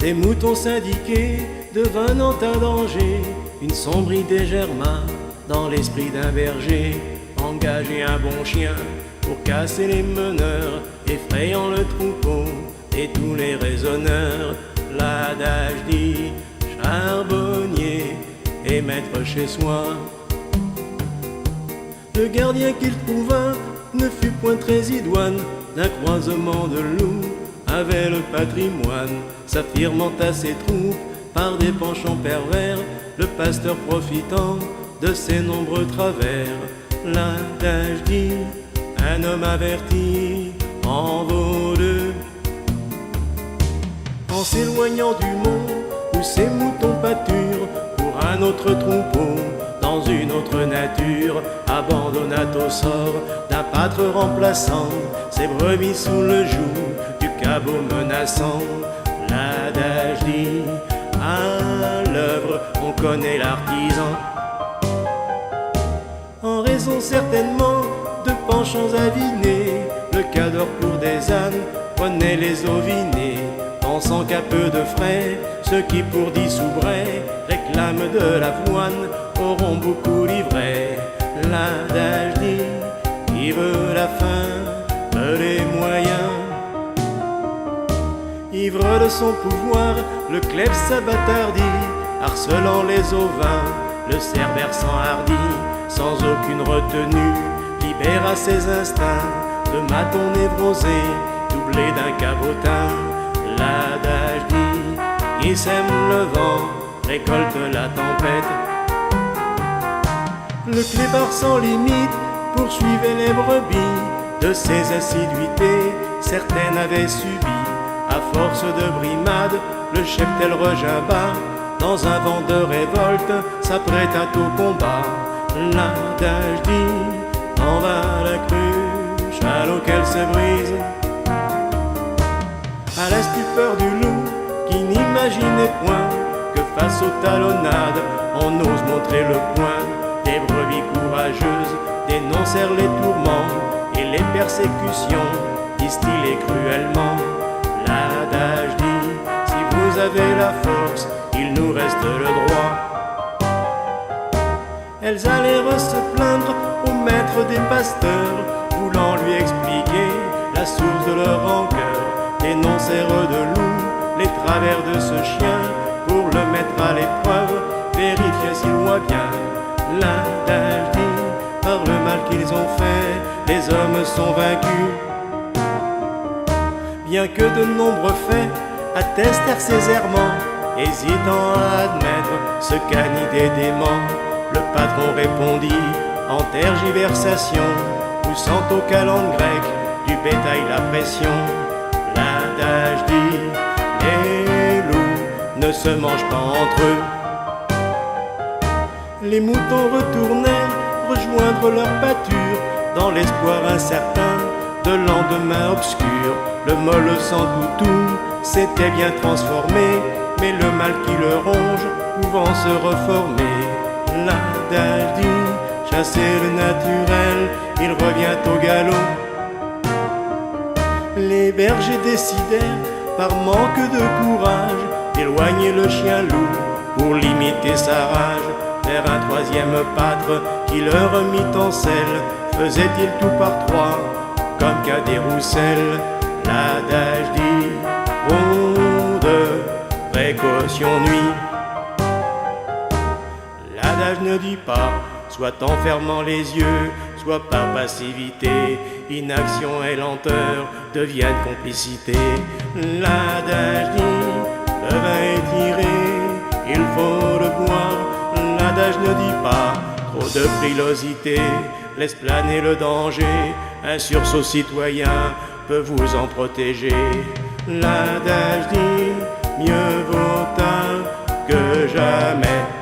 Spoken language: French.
Des moutons syndiqués devenant un danger, une sombre idée germa dans l'esprit d'un berger. Engager un bon chien pour casser les meneurs, effrayant le troupeau et tous les raisonneurs. L'adage dit charbonnier et maître chez soi. Le gardien qu'il trouva ne fut point très idoine, d'un croisement de loups avait le patrimoine, s'affirmant à ses troupes par des penchants pervers, le pasteur profitant de ses nombreux travers. L'adage dit un homme averti en vaut deux. En s'éloignant du monde où ses moutons pâturent, pour un autre troupeau dans une autre nature, abandonna au sort d'un pâtre remplaçant ses brebis sous le joug du cabot menaçant. L'adage dit à l'œuvre on connaît l'artisan. En raison certainement de penchants avinés, le cador pour des ânes prenait les ovinés, pensant qu'à peu de frais, ceux qui pour 10 soubrais réclament de l'avoine auront beaucoup livré. L'adage dit qui veut la fin veut les moyens. Ivre de son pouvoir, le clef s'abattardit, harcelant les ovins, le cerbère s'enhardit, sans aucune retenue, libéra ses instincts de maton névrosé, doublé d'un cabotin. L'adage dit qui sème le vent récolte la tempête. Le clébard sans limite poursuivait les brebis, de ses assiduités certaines avaient subi. À force de brimades, le cheptel regimba, dans un vent de révolte s'apprêta au combat. L'adage dit en va la cruche à l'eau qu'elle se brise. À la stupeur du loup qui n'imaginait point que face aux talonnades on ose montrer le poing, des brebis courageuses dénoncèrent les tourments et les persécutions distillées cruellement. L'adage dit si vous avez la force, il nous reste le droit. Elles allèrent se plaindre au maître des pasteurs, voulant lui expliquer la source de leur rancœur. Dénoncèrent de loup les travers de ce chien, pour le mettre à l'épreuve, vérifier s'il voit bien. L'adage dit par le mal qu'ils ont fait, les hommes sont vaincus. Bien que de nombreux faits attestèrent ces errements, hésitant à admettre ce qu'annient des démons, le patron répondit en tergiversation, poussant aux calendes grecques du bétail la pression. L'adage dit les loups ne se mangent pas entre eux. Les moutons retournèrent rejoindre leur pâture, dans l'espoir incertain de lendemain obscur. Le mol sans toutou s'était bien transformé, mais le mal qui le ronge pouvant se reformer. L'adage dit chasser le naturel, il revient au galop. Les bergers décidèrent par manque de courage d'éloigner le chien loup pour limiter sa rage. Vers un troisième pâtre qui leur mit en selle, faisait-il tout par trois comme qu'à des rousselles. L'adage dit ronde, précaution nuit. L'adage ne dit pas soit en fermant les yeux, soit par passivité, inaction et lenteur deviennent complicité. L'adage dit le vin est tiré, il faut le boire. L'adage ne dit pas trop de frilosité, laisse planer le danger, un sursaut citoyen peut vous en protéger. L'adage dit mieux vaut tard que jamais.